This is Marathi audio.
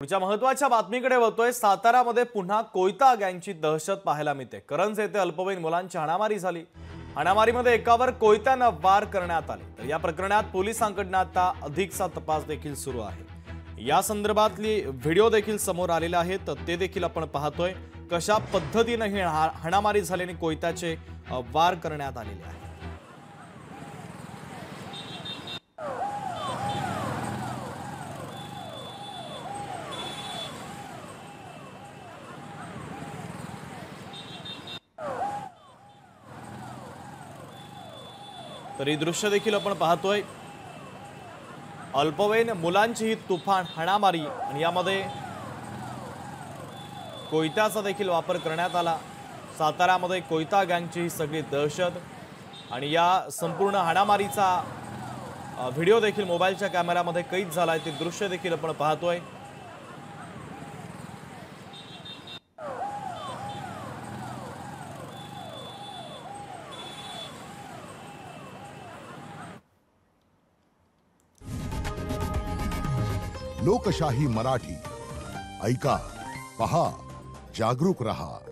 पुढच्या महत्त्वाच्या बातमीकडे वळतोय। सातारामध्ये पुन्हा कोयता गँगची दहशत पाहायला मिळते। करंज येथे अल्पवयीन मुलांची हाणामारी झाली। हाणामारीमध्ये एकावर कोयत्याने वार करण्यात आले। तर या प्रकरणात पोलिसांकडून आता अधिकचा तपास देखील सुरू आहे। या संदर्भातली व्हिडिओ देखील समोर आलेले आहेत, तर ते देखील आपण पाहतोय। कशा पद्धतीने ही हाणामारी झाल्याने कोयत्याचे वार करण्यात आलेले आहे। तर ही दृश्य देखील आपण पाहतोय। अल्पवयीन मुलांची ही तुफान हाणामारी आणि यामध्ये कोयत्याचा देखील वापर करण्यात आला। सातारामध्ये कोयता गँगची ही सगळी दहशत आणि या संपूर्ण हाणामारीचा व्हिडिओ देखील मोबाईलच्या कॅमेऱ्यामध्ये कैद झालाय। ते दृश्य देखील आपण पाहतोय। लोकशाही मराठी ऐका, पहा, जागरूक रहा।